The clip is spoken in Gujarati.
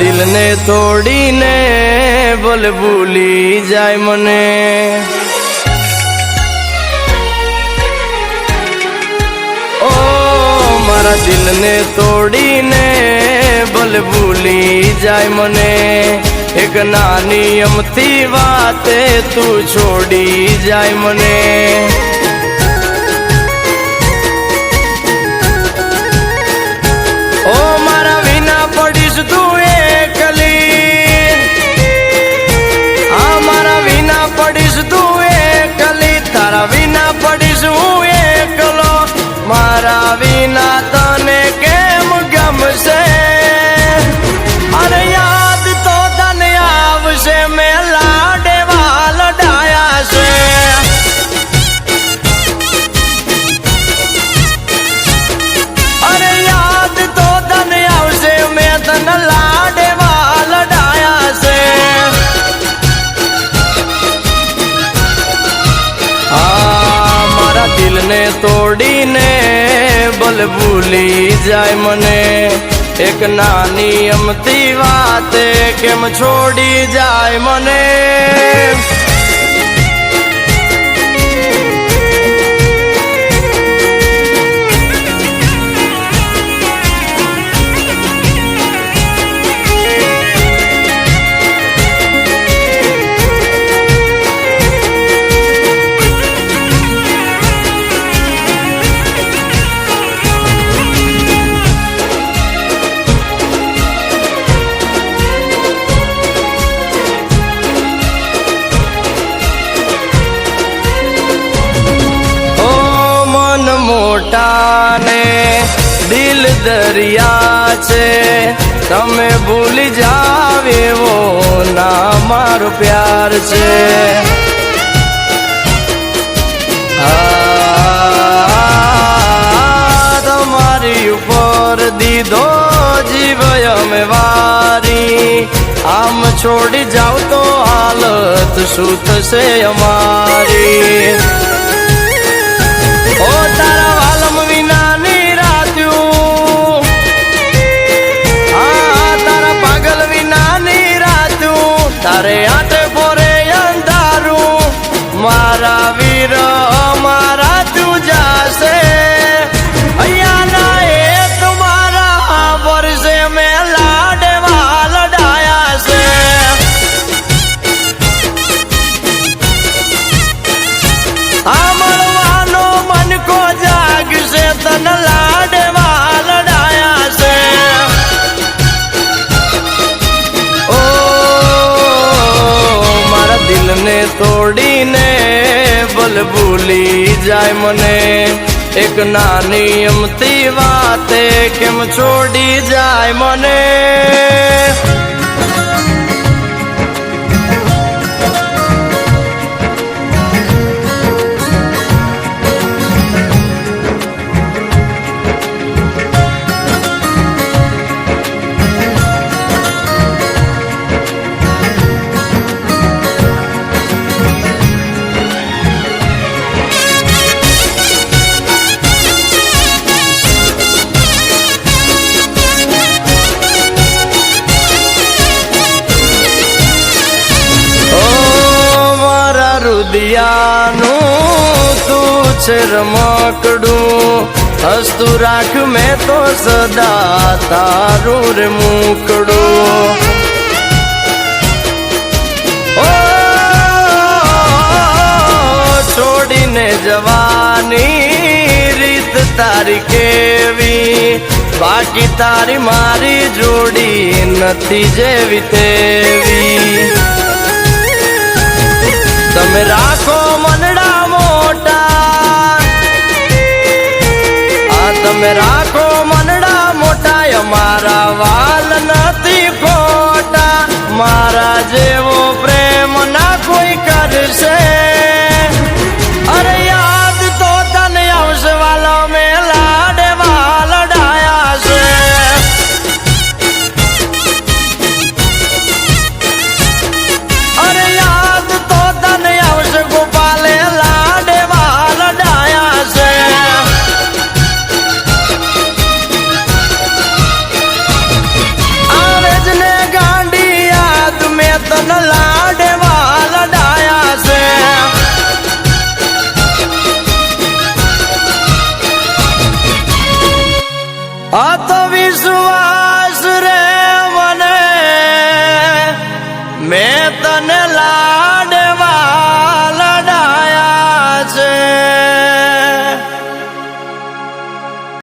દિલને તોડીને ભલે ભૂલી જાય મને, ઓ મારા દિલને તોડીને ભલે ભૂલી જાય મને, એક નાની અમથી વાતે તું છોડી જાય મને, ઓ મારા વિના પડીશ તું એકલી, આ મારા વિના પડીશ તું એકલી, તારા વિના પડીશ હું એકલો, મારા વિના તને કેમ ગમશે, અરે યાદ તો તને આવશે મેં લાડવા લડાયા છે, અરે યાદ તો તને આવશે મેં તને લાડવા લડાયા છે, આ મારા દિલને તોડીને ભલે ભૂલી જાય મને, એક નાની અમથી વાતે કેમ છોડી જાય મને, મોટાને દિલ દરિયા છે, તમે ભૂલી જાવ એવો ના મારો પ્યાર છે, તમારી ઉપર દીધો જીવ અમે વારી, આમ છોડી જાવ તો હાલત શું થશે અમારી, ઓ તારા વાલમ વિના નિરાત્યું, હા તારા પાગલ વિના નિરાત્યું, તારે આટે પોરે અંધારું, મારા વીર મારા તું જાશે, અહીંયા ના એ તમારા વર્ષે મેં લાડવા લડાયા છે, આ મળવાનો મનકો જાગશે તને લાડવા લડાયા છે, ઓ મારા દિલને તોડીને ભલે ભૂલી જાય મને, એક નાની અમથી વાતે કેમ છોડી જાય મને, દિયાનું તું છે રમકડું, હસતું રાખ મેં તો સદા તારું રે મુકડું, ઓ છોડીને જવાની રીત તારી કેવી, બાકી તારી મારી જોડી નથી જેવી તેવી, તમે રાખો મનડા મોટા, આ તમે રાખો મનડા મોટા, અમારા વાલ નથી ખોટા, મારા જેવો પ્રેમ ના કોઈ કરશે, અરે યાદ તો તને આવશે વાલો મેં લાડવા લડાયા છે, અરે યાદ તો તને આવશે ગોપાલે લાડવા લડાયા છે, આવે જ ને આ તો વિશ્વાસ